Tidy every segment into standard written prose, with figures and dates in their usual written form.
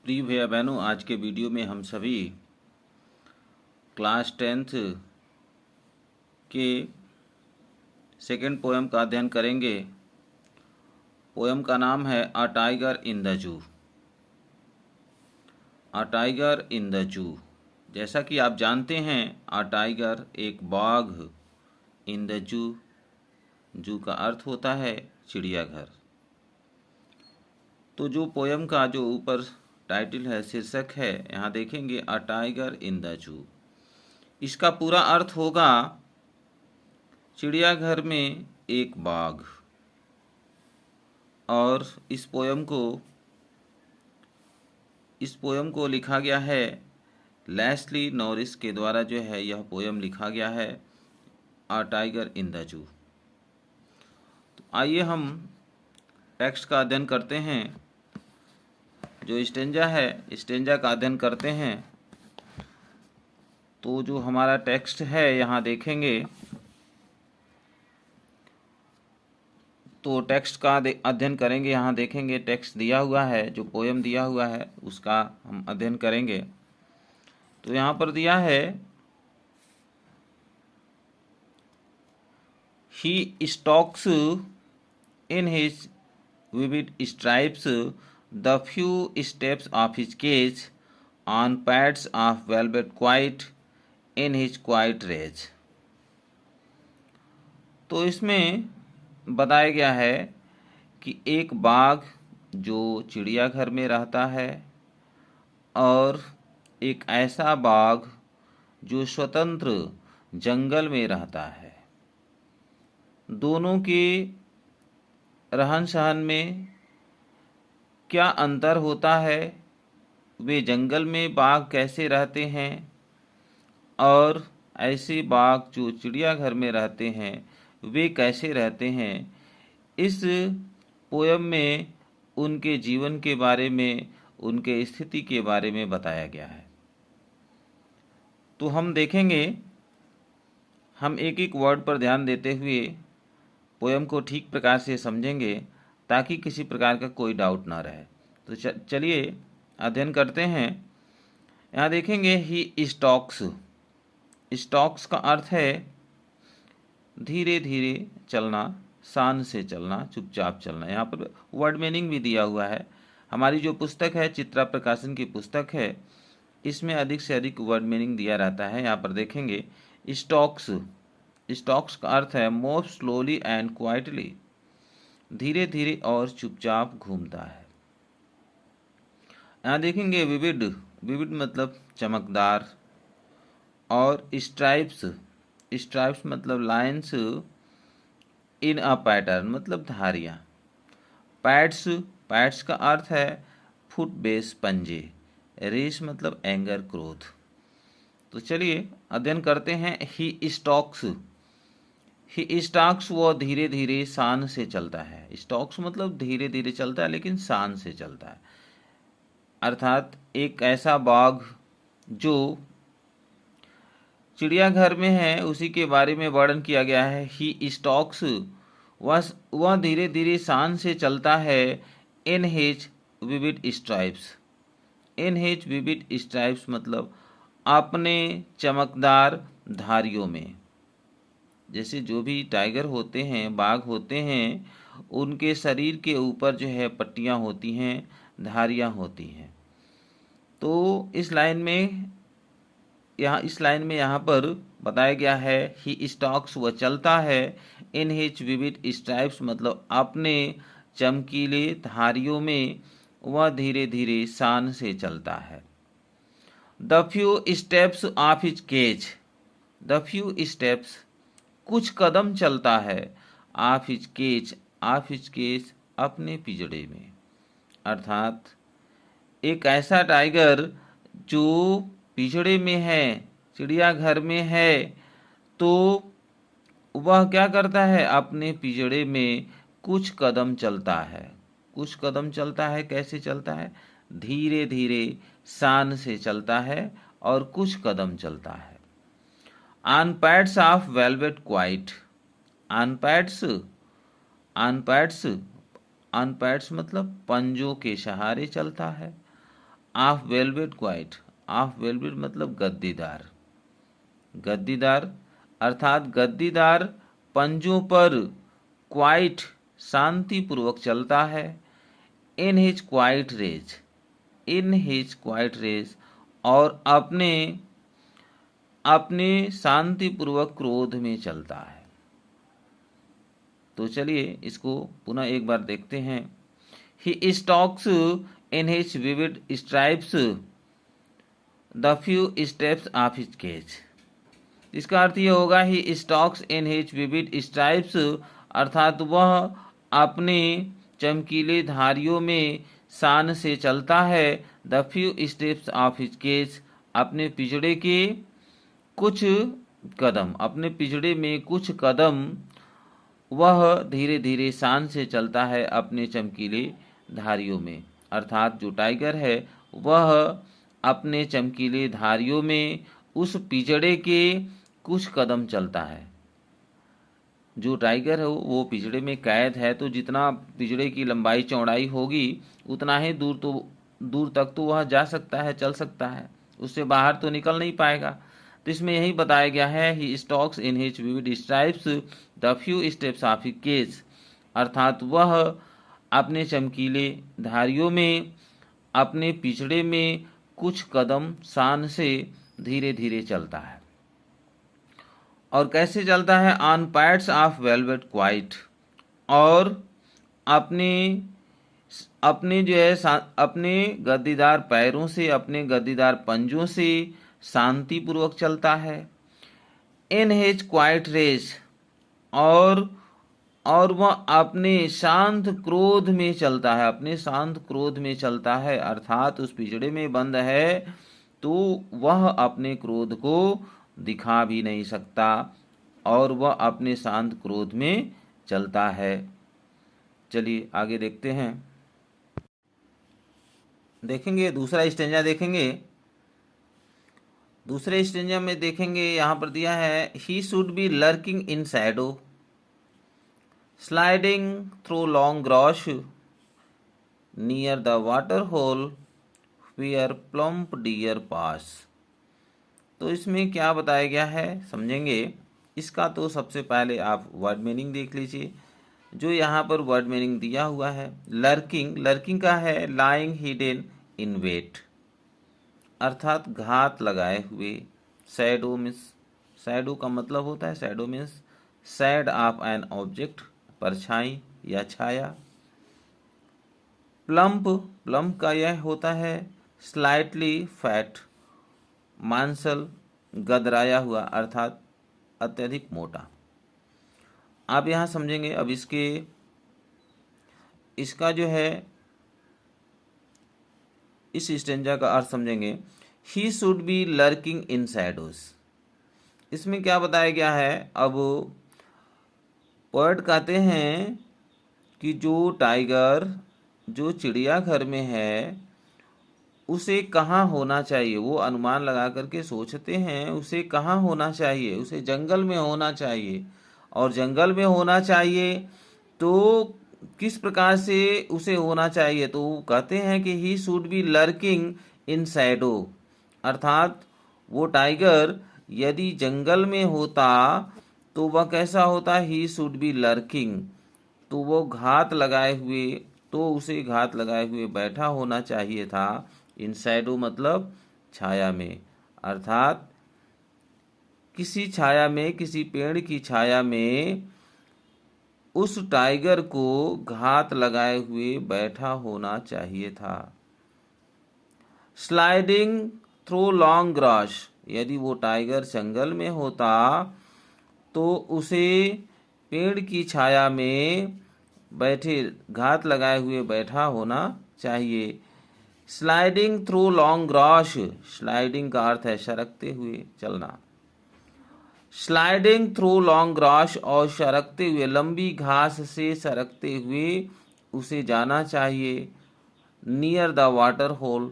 प्रिय भैया बहनों, आज के वीडियो में हम सभी क्लास 10th के सेकंड पोएम का अध्ययन करेंगे। पोएम का नाम है a tiger in the zoo. A tiger in the zoo. जैसा कि आप जानते हैं, अ टाइगर एक बाघ, इन द जू, जू का अर्थ होता है चिड़ियाघर। तो जो पोएम का जो ऊपर टाइटल है, शीर्षक है, यहाँ देखेंगे a tiger in the zoo. इसका पूरा अर्थ होगा चिड़ियाघर में एक बाघ। और इस पोएम को लिखा गया है लेस्ली नॉरिस के द्वारा। जो है यह पोएम लिखा गया है a tiger in the zoo. तो आइए हम टेक्स्ट का अध्ययन करते हैं। जो स्टेंजा है, स्टेंजा का अध्ययन करते हैं। तो जो हमारा टेक्स्ट है यहाँ देखेंगे, तो टेक्स्ट का अध्ययन करेंगे। यहाँ देखेंगे टेक्स्ट दिया हुआ है, जो पोएम दिया हुआ है उसका हम अध्ययन करेंगे। तो यहाँ पर दिया है, he stalks in his vivid stripes the few steps of his cage on pads of velvet quiet in his quiet rage. तो इसमें बताया गया है कि एक बाघ जो चिड़ियाघर में रहता है और एक ऐसा बाघ जो स्वतंत्र जंगल में रहता है। दोनों के रहन सहन में क्या अंतर होता है, वे जंगल में बाघ कैसे रहते हैं और ऐसे बाघ जो चिड़ियाघर में रहते हैं वे कैसे रहते हैं, इस पोयम में उनके जीवन के बारे में, उनके स्थिति के बारे में बताया गया है। तो हम देखेंगे, हम एक एक वर्ड पर ध्यान देते हुए पोयम को ठीक प्रकार से समझेंगे ताकि किसी प्रकार का कोई डाउट ना रहे। तो चलिए अध्ययन करते हैं। यहाँ देखेंगे ही स्टॉक्स। स्टॉक्स का अर्थ है धीरे धीरे चलना, शान से चलना, चुपचाप चलना। यहाँ पर वर्ड मीनिंग भी दिया हुआ है। हमारी जो पुस्तक है, चित्रा प्रकाशन की पुस्तक है, इसमें अधिक से अधिक वर्ड मीनिंग दिया रहता है। यहाँ पर देखेंगे स्टॉक्स। स्टॉक्स का अर्थ है मूव स्लोली एंड क्वाइटली, धीरे धीरे और चुपचाप घूमता है। यहाँ देखेंगे विविड। विविड मतलब चमकदार। और स्ट्राइप्स। स्ट्राइप्स मतलब लाइन्स इन अ पैटर्न मतलब धारियाँ। पैड्स। पैड्स का अर्थ है फुट बेस पंजे। रेस मतलब एंगर, क्रोध। तो चलिए अध्ययन करते हैं। He stocks. ही स्टॉक्स वो धीरे धीरे शान से चलता है। स्टॉक्स मतलब धीरे धीरे चलता है लेकिन शान से चलता है। अर्थात एक ऐसा बाघ जो चिड़ियाघर में है उसी के बारे में वर्णन किया गया है। ही स्टॉक्स, वह धीरे धीरे शान से चलता है। In his vivid stripes. In his vivid stripes मतलब अपने चमकदार धारियों में। जैसे जो भी टाइगर होते हैं, बाघ होते हैं, उनके शरीर के ऊपर जो है पट्टियाँ होती हैं, धारियाँ होती हैं। तो इस लाइन में यहाँ पर बताया गया है ही स्टॉक्स, वह चलता है। इन हिज विविड स्ट्राइप्स मतलब अपने चमकीले धारियों में वह धीरे धीरे शान से चलता है। The few steps of his cage. The few steps कुछ कदम चलता है। Of his cage. Of his cage अपने पिंजड़े में। अर्थात एक ऐसा टाइगर जो पिंजड़े में है, चिड़ियाघर में है, तो वह क्या करता है, अपने पिंजड़े में कुछ कदम चलता है। कुछ कदम चलता है, कैसे चलता है? धीरे धीरे शान से चलता है और कुछ कदम चलता है। On pads of velvet quite. On pads. On pads. On pads मतलब पंजों के सहारे चलता है। Of velvet quite, of velvet मतलब गद्दीदार, गद्दीदार अर्थात गद्दीदार पंजों पर क्वाइट शांतिपूर्वक चलता है। In his quiet rage, in his quiet rage, और अपने अपने शांतिपूर्वक क्रोध में चलता है। तो चलिए इसको पुनः एक बार देखते हैं। He stalks in his vivid stripes the few steps of his cage. इसका अर्थ ये होगा he stalks in his vivid stripes, अर्थात वह अपने चमकीले धारियों में शान से चलता है। The few steps of his cage, अपने पिछड़े के कुछ कदम, अपने पिछड़े में कुछ कदम वह धीरे धीरे शान से चलता है अपने चमकीले धारियों में। अर्थात जो टाइगर है वह अपने चमकीले धारियों में उस पिछड़े के कुछ कदम चलता है। जो टाइगर है वो पिछड़े में कैद है, तो जितना पिछड़े की लंबाई चौड़ाई होगी उतना ही दूर तक तो वह जा सकता है, चल सकता है, उससे बाहर तो निकल नहीं पाएगा। तो इसमें यही बताया गया है he stalks in his vivid stripes the few steps of his cage, अर्थात वह अपने चमकीले धारियों में अपने पिछड़े में कुछ कदम शान से धीरे धीरे चलता है। और कैसे चलता है? On pads of velvet quite, और अपने जो है अपने गद्दीदार पैरों से, अपने गद्दीदार पंजों से शांतिपूर्वक चलता है। इन हिज क्वाइट रेज, और वह अपने शांत क्रोध में चलता है, अपने शांत क्रोध में चलता है, अर्थात उस पिछड़े में बंद है तो वह अपने क्रोध को दिखा भी नहीं सकता और वह अपने शांत क्रोध में चलता है। चलिए आगे देखते हैं, देखेंगे दूसरा स्टेंजा देखेंगे। दूसरे स्टेंजा में देखेंगे, यहाँ पर दिया है he should be lurking in shadow sliding through long grass near the water hole where plump deer pass. तो इसमें क्या बताया गया है समझेंगे। इसका तो सबसे पहले आप वर्ड मीनिंग देख लीजिए। जो यहाँ पर वर्ड मीनिंग दिया हुआ है, लर्किंग, लर्किंग का है लाइंग हिडन इन वेट, अर्थात घात लगाए हुए। शैडो मीन्स, शैडो का मतलब होता है, shadow means shade of an object, परछाई या छाया। प्लम्प, प्लम्प का यह होता है स्लाइटली फैट, मांसल, गदराया हुआ, अर्थात अत्यधिक मोटा। आप यहाँ समझेंगे। अब इसका जो है इस स्टेंजा का अर्थ समझेंगे। ही should be lurking in shadows, इसमें क्या बताया गया है। अब पोएट कहते हैं कि जो टाइगर जो चिड़ियाघर में है उसे कहाँ होना चाहिए, वो अनुमान लगा करके सोचते हैं उसे कहाँ होना चाहिए। उसे जंगल में होना चाहिए, और जंगल में होना चाहिए तो किस प्रकार से उसे होना चाहिए। तो कहते हैं कि he should be lurking in shadow, अर्थात वो टाइगर यदि जंगल में होता तो वह कैसा होता। ही शुड बी लर्किंग, तो वो घात लगाए हुए, तो उसे घात लगाए हुए बैठा होना चाहिए था। इन शैडो मतलब छाया में, अर्थात किसी छाया में, किसी पेड़ की छाया में उस टाइगर को घात लगाए हुए बैठा होना चाहिए था। स्लाइडिंग थ्रू लॉन्ग ग्रास, यदि वो टाइगर जंगल में होता तो उसे पेड़ की छाया में बैठे, घात लगाए हुए बैठा होना चाहिए। Sliding through long grass, sliding का अर्थ है सरकते हुए चलना। स्लाइडिंग थ्रू लॉन्ग ग्रास, और सरकते हुए, लंबी घास से सरकते हुए उसे जाना चाहिए। नियर द वाटर होल,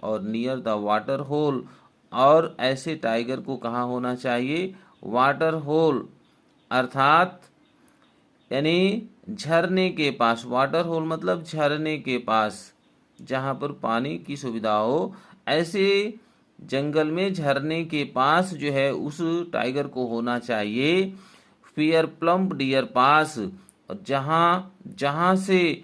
और नियर द वाटर होल, और ऐसे टाइगर को कहाँ होना चाहिए। वाटर होल, अर्थात यानी झरने के पास। वाटर होल मतलब झरने के पास, जहाँ पर पानी की सुविधा हो, ऐसे जंगल में झरने के पास जो है उस टाइगर को होना चाहिए। फियर प्लम्प डियर पास, और जहाँ से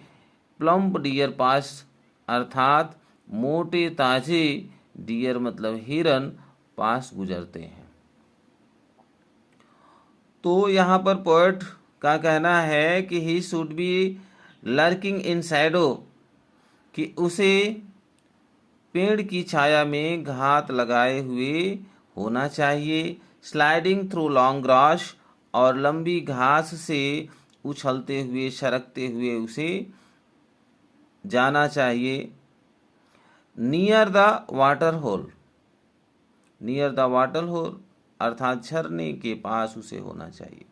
प्लम्प डियर पास अर्थात मोटे ताजे डियर मतलब हिरन पास गुजरते हैं। तो यहाँ पर पोएट का कहना है कि he should be lurking in shadow, कि उसे पेड़ की छाया में घात लगाए हुए होना चाहिए। स्लाइडिंग थ्रू लॉन्ग ग्रास, और लंबी घास से उछलते हुए सरकते हुए उसे जाना चाहिए। Near the water hole, near the water hole अर्थात झरने के पास उसे होना चाहिए।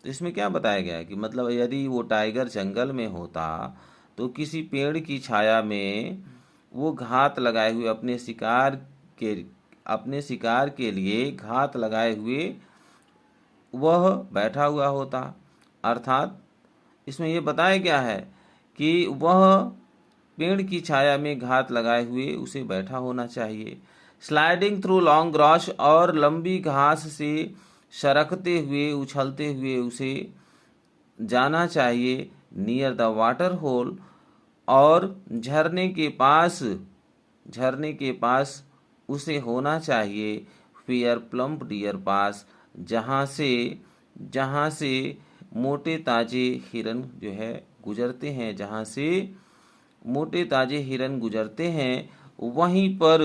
तो इसमें क्या बताया गया है कि मतलब यदि वो टाइगर जंगल में होता तो किसी पेड़ की छाया में वो घात लगाए हुए अपने शिकार के लिए घात लगाए हुए वह बैठा हुआ होता। अर्थात इसमें ये बताया गया है कि वह पेड़ की छाया में घात लगाए हुए उसे बैठा होना चाहिए। स्लाइडिंग थ्रू लॉन्ग ग्रास, और लंबी घास से सरकते हुए उछलते हुए उसे जाना चाहिए। नियर द वाटर होल, और झरने के पास उसे होना चाहिए। फियर प्लम्प डियर पास, जहाँ से मोटे ताजे हिरन जो है गुजरते हैं, जहाँ से मोटे ताजे हिरन गुजरते हैं वहीं पर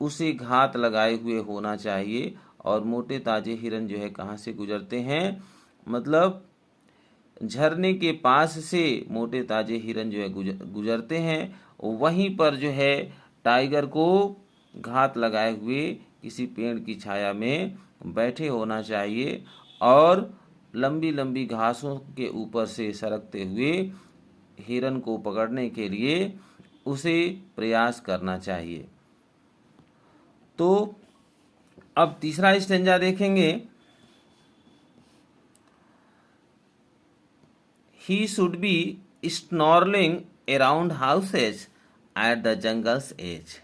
उसे घात लगाए हुए होना चाहिए। और मोटे ताजे हिरन जो है कहाँ से गुजरते हैं, मतलब झरने के पास से मोटे ताजे हिरन जो है गुजरते हैं, वहीं पर जो है टाइगर को घात लगाए हुए किसी पेड़ की छाया में बैठे होना चाहिए और लंबी लंबी घासों के ऊपर से सरकते हुए हिरन को पकड़ने के लिए उसे प्रयास करना चाहिए। तो अब तीसरा स्टेंजा देखेंगे। He should be snarling around houses at the jungle's edge,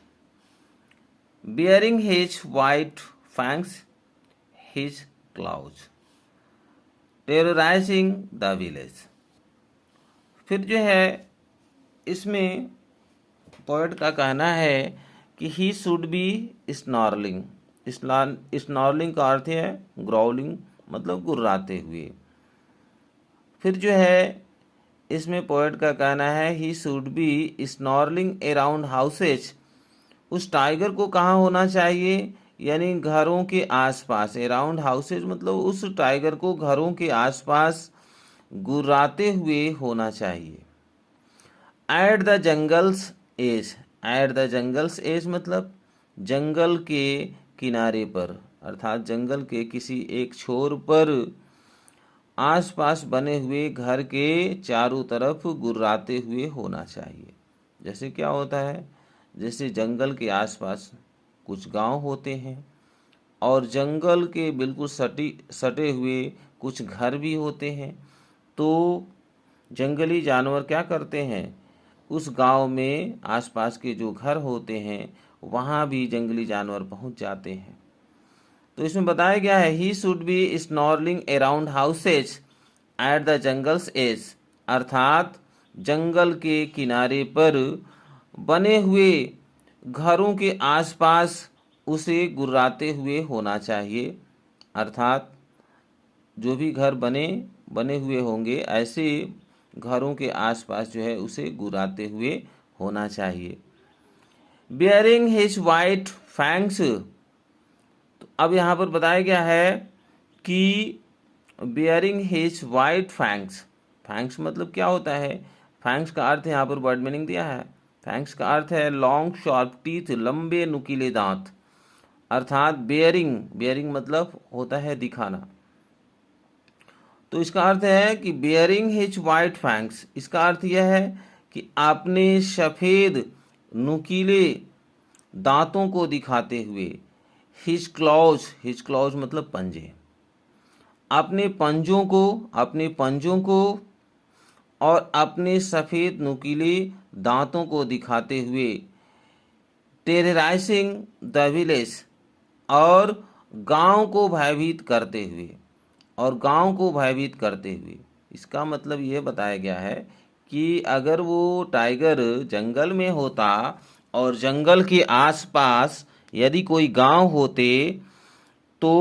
bearing his white fangs, his claws, terrorizing the village। फिर जो है इसमें पोएट का कहना है कि ही शुड बी स्नॉर्लिंग। स्नॉर्लिंग का अर्थ है ग्राउलिंग, मतलब गुर्राते हुए। फिर जो है इसमें पोएट का कहना है he should be snarling around houses. उस टाइगर को कहाँ होना चाहिए, यानी घरों के आसपास। अराउंड हाउसेज मतलब उस टाइगर को घरों के आसपास गुर्राते हुए होना चाहिए। At the jungle's edge, at the jungle's edge मतलब जंगल के किनारे पर, अर्थात जंगल के किसी एक छोर पर आसपास बने हुए घर के चारों तरफ गुर्राते हुए होना चाहिए। जैसे क्या होता है, जैसे जंगल के आसपास कुछ गांव होते हैं और जंगल के बिल्कुल सटे हुए कुछ घर भी होते हैं। तो जंगली जानवर क्या करते हैं, उस गांव में आसपास के जो घर होते हैं वहाँ भी जंगली जानवर पहुँच जाते हैं। तो इसमें बताया गया है he should be snarling around houses at the jungle's edge, अर्थात जंगल के किनारे पर बने हुए घरों के आसपास उसे गुर्राते हुए होना चाहिए। अर्थात जो भी घर बने हुए होंगे ऐसे घरों के आसपास जो है उसे गुर्राते हुए होना चाहिए। बियरिंग हिज वाइट फैंग्स, तो अब यहाँ पर बताया गया है कि bearing his white fangs, fangs मतलब क्या होता है, फैंग्स का अर्थ यहाँ पर वर्ड मीनिंग दिया है। फैंग्स का अर्थ है लॉन्ग शार्प टीथ, लंबे नुकीले दांत। अर्थात बियरिंग, बियरिंग मतलब होता है दिखाना। तो इसका अर्थ है कि बियरिंग हिज वाइट फैंग्स, इसका अर्थ यह है कि आपने सफ़ेद नुकीले दांतों को दिखाते हुए। हिज क्लॉज, हिज क्लॉज मतलब पंजे, अपने पंजों को और अपने सफ़ेद नुकीले दांतों को दिखाते हुए, टेरराइजिंग द विलेज, और गांव को भयभीत करते हुए, और गांव को भयभीत करते हुए। इसका मतलब ये बताया गया है कि अगर वो टाइगर जंगल में होता और जंगल के आसपास यदि कोई गांव होते तो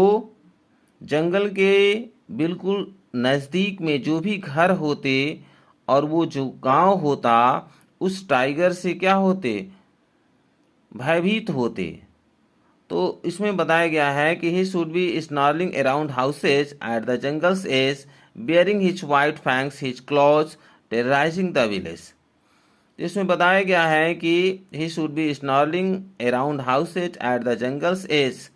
जंगल के बिल्कुल नज़दीक में जो भी घर होते और वो जो गांव होता उस टाइगर से क्या होते, भयभीत होते। तो इसमें बताया गया है कि he should be snarling around houses at the jungle's edge, baring his white fangs, his claws, terrorising the village. इसमें बताया गया है कि he should be snarling around houses at the jungle's edge,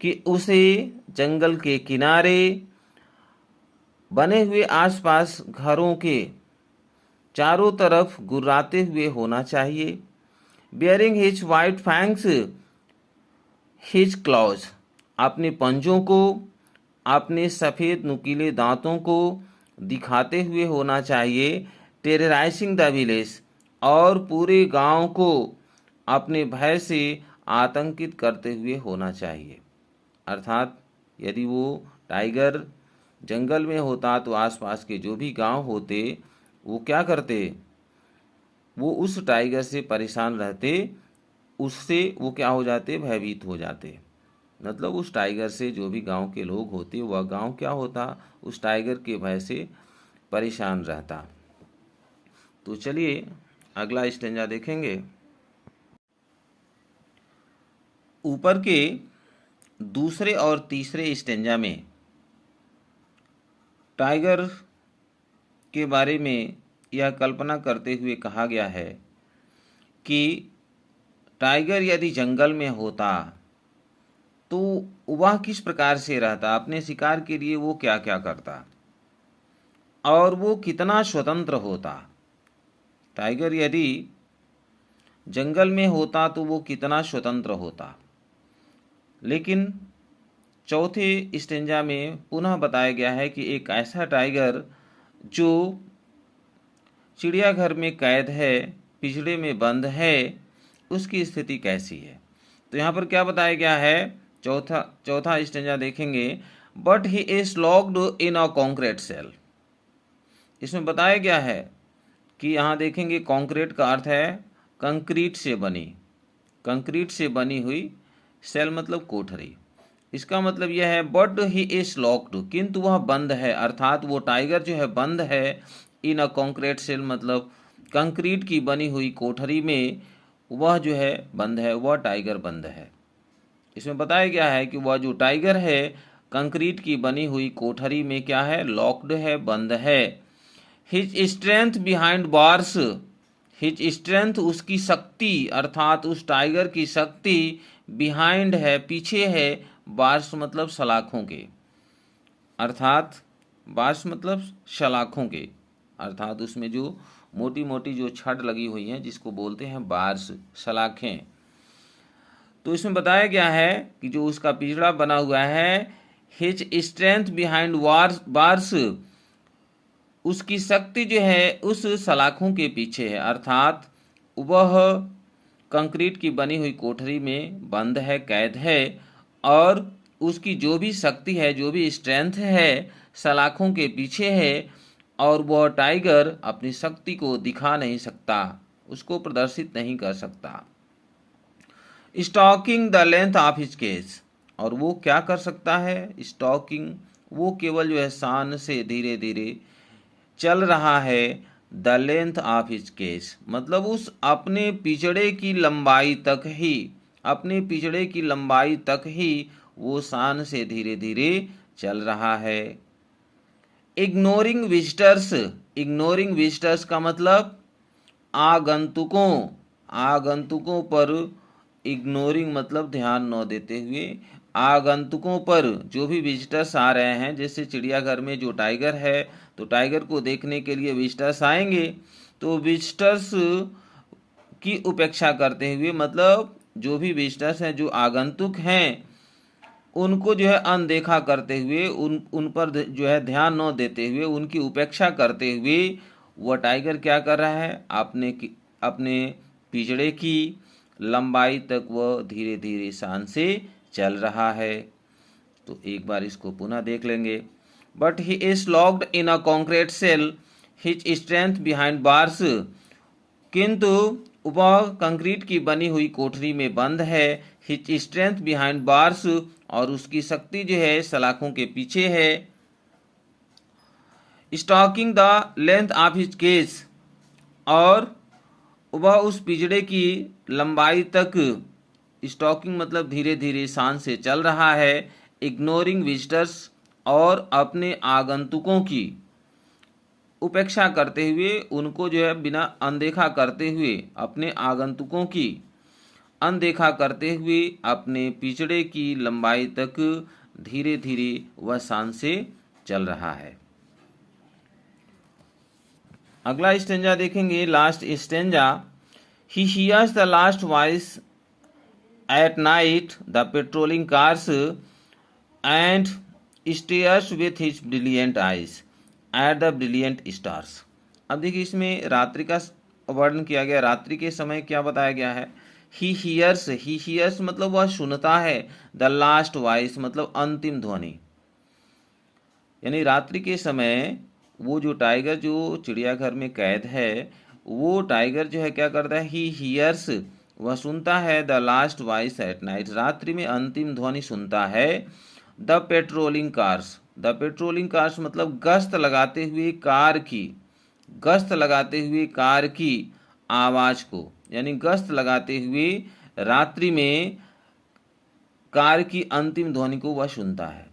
कि उसे जंगल के किनारे बने हुए आसपास घरों के चारों तरफ गुर्राते हुए होना चाहिए। Bearing his white fangs, his clause, अपने पंजों को, अपने सफ़ेद नुकीले दांतों को दिखाते हुए होना चाहिए। टेरराइजिंग द विलेज, और पूरे गांव को अपने भय से आतंकित करते हुए होना चाहिए। अर्थात यदि वो टाइगर जंगल में होता तो आसपास के जो भी गांव होते वो क्या करते, वो उस टाइगर से परेशान रहते, उससे वो क्या हो जाते, भयभीत हो जाते। मतलब उस टाइगर से जो भी गांव के लोग होते वह गांव क्या होता, उस टाइगर के भय से परेशान रहता। तो चलिए अगला स्टेंजा देखेंगे। ऊपर के दूसरे और तीसरे स्टेंजा में टाइगर के बारे में यह कल्पना करते हुए कहा गया है कि टाइगर यदि जंगल में होता तो वह किस प्रकार से रहता, अपने शिकार के लिए वो क्या क्या करता, और वो कितना स्वतंत्र होता। टाइगर यदि जंगल में होता तो वो कितना स्वतंत्र होता। लेकिन चौथे स्टेंजा में पुनः बताया गया है कि एक ऐसा टाइगर जो चिड़ियाघर में कैद है, पिंजड़े में बंद है, उसकी स्थिति कैसी है। तो यहाँ पर क्या बताया गया है, चौथा स्टेंजा देखेंगे। But he is locked in a concrete cell. इसमें बताया गया है कि यहाँ देखेंगे कॉन्क्रीट का अर्थ है कंक्रीट से बनी, कंक्रीट से बनी हुई, सेल मतलब कोठरी। इसका मतलब यह है बट ही इज लॉक्ड, किंतु वह बंद है, अर्थात वो टाइगर जो है बंद है। इन अ कॉन्क्रीट सेल मतलब कंक्रीट की बनी हुई कोठरी में वह जो है बंद है, वह टाइगर बंद है। इसमें बताया गया है कि वह जो टाइगर है कंक्रीट की बनी हुई कोठरी में क्या है, लॉक्ड है, बंद है। His strength behind bars, his strength उसकी शक्ति, अर्थात उस टाइगर की शक्ति, बिहाइंड है पीछे है, बार्स मतलब सलाखों के, अर्थात बार्स मतलब सलाखों के, अर्थात उसमें जो मोटी मोटी जो छड़ लगी हुई हैं जिसको बोलते हैं बार्स, सलाखें। तो इसमें बताया गया है कि जो उसका पिंजड़ा बना हुआ है, हिज स्ट्रेंथ बिहाइंड बार्स, उसकी शक्ति जो है उस सलाखों के पीछे है, अर्थात वह कंक्रीट की बनी हुई कोठरी में बंद है, कैद है, और उसकी जो भी शक्ति है, जो भी स्ट्रेंथ है, सलाखों के पीछे है, और वह टाइगर अपनी शक्ति को दिखा नहीं सकता, उसको प्रदर्शित नहीं कर सकता। Stalking the length of his cage, और वो क्या कर सकता है, स्टॉकिंग, वो केवल जो है शान से धीरे धीरे चल रहा है। The length of his case मतलब उस अपने पिछड़े की लंबाई तक ही, अपने पिछड़े की लंबाई तक ही वो शान से धीरे धीरे चल रहा है। इग्नोरिंग विजिटर्स, इग्नोरिंग विजिटर्स का मतलब आगंतुकों, आगंतुकों पर, इग्नोरिंग मतलब ध्यान न देते हुए, आगंतुकों पर, जो भी विजिटर्स आ रहे हैं, जैसे चिड़ियाघर में जो टाइगर है तो टाइगर को देखने के लिए विजिटर्स आएंगे, तो विजिटर्स की उपेक्षा करते हुए, मतलब जो भी विजिटर्स हैं, जो आगंतुक हैं, उनको जो है अनदेखा करते हुए, उन पर जो है ध्यान न देते हुए, उनकी उपेक्षा करते हुए वह टाइगर क्या कर रहा है, अपने पिजड़े की लंबाई तक वह धीरे धीरे शान से चल रहा है। तो एक बार इसको पुनः देख लेंगे। But he is locked in a concrete cell, his strength behind bars, किंतु वह कंक्रीट की बनी हुई कोठरी में बंद है। हिज स्ट्रेंथ बिहाइंड बार्स, और उसकी शक्ति जो है सलाखों के पीछे है। Stalking the length of his cage, और वह उस पिजड़े की लंबाई तक, स्टॉकिंग मतलब धीरे धीरे शान से चल रहा है। इग्नोरिंग विजिटर्स, और अपने आगंतुकों की उपेक्षा करते हुए, उनको जो है बिना अनदेखा करते हुए, अपने आगंतुकों की अनदेखा करते हुए अपने पिछड़े की लंबाई तक धीरे धीरे वह शान से चल रहा है। अगला स्टेंजा देखेंगे, last stanza. He hears the last voice at night the patrolling cars and stairs with his brilliant eyes at the brilliant stars. अब देखिए इसमें रात्रि का वर्णन किया गया। रात्रि के समय क्या बताया गया है, ही हियर्स मतलब वह सुनता है, द लास्ट वॉइस मतलब अंतिम ध्वनि। यानी रात्रि के समय वो जो टाइगर जो चिड़ियाघर में कैद है, वो टाइगर जो है क्या करता है, ही हियर्स वह सुनता है, the last voice at night रात्रि में अंतिम ध्वनि सुनता है। द पेट्रोलिंग कार्स मतलब गश्त लगाते हुए कार की आवाज को, यानी गश्त लगाते हुए रात्रि में कार की अंतिम ध्वनि को वह सुनता है।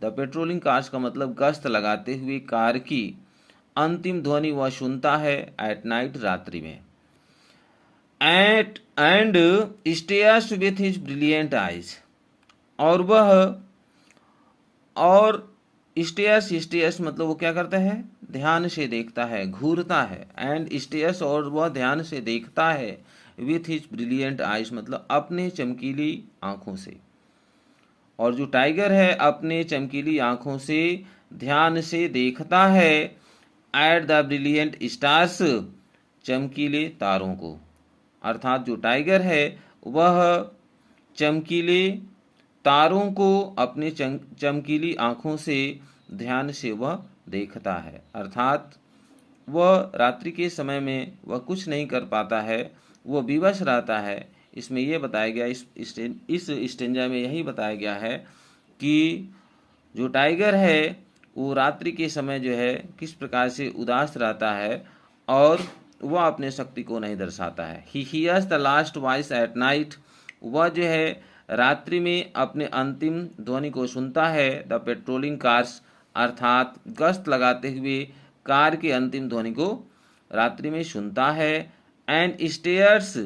द पेट्रोलिंग कार्स का मतलब गश्त लगाते हुए कार की अंतिम ध्वनि वह सुनता है एट नाइट रात्रि में। And stairs with his brilliant eyes, और स्टेयर्स मतलब वो क्या करता है, ध्यान से देखता है, घूरता है। एंड स्टेयर्स, और वह ध्यान से देखता है, विथ हिज ब्रिलियंट आइज मतलब अपने चमकीली आंखों से। और जो टाइगर है अपने चमकीली आंखों से ध्यान से देखता है एट द ब्रिलियंट स्टार्स चमकीले तारों को। अर्थात जो टाइगर है वह चमकीले तारों को अपने चमकीली आंखों से ध्यान से वह देखता है। अर्थात वह रात्रि के समय में वह कुछ नहीं कर पाता है, वह विवश रहता है। इसमें यह बताया गया, इस स्टेंजा में यही बताया गया है कि जो टाइगर है वो रात्रि के समय जो है किस प्रकार से उदास रहता है और वह अपने शक्ति को नहीं दर्शाता है। He hears the last voice at night, वह जो है रात्रि में अपने अंतिम ध्वनि को सुनता है। द पेट्रोलिंग कार्स अर्थात गश्त लगाते हुए कार की अंतिम ध्वनि को रात्रि में सुनता है। And stairs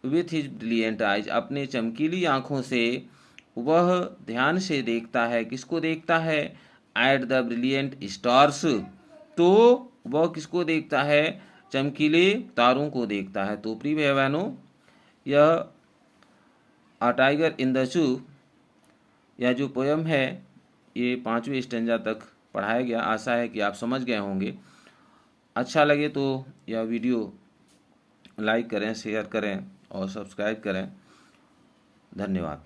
with his brilliant eyes, अपने चमकीली आंखों से वह ध्यान से देखता है। किसको देखता है, एट द ब्रिलियंट स्टार्स, तो वह किसको देखता है, चमकीले तारों को देखता है। तो प्रिय भाई बहनों, यह a tiger in the zoo, यह जो पोयम है ये 5वें स्टेंजा तक पढ़ाया गया। आशा है कि आप समझ गए होंगे। अच्छा लगे तो यह वीडियो लाइक करें, शेयर करें और सब्सक्राइब करें। धन्यवाद।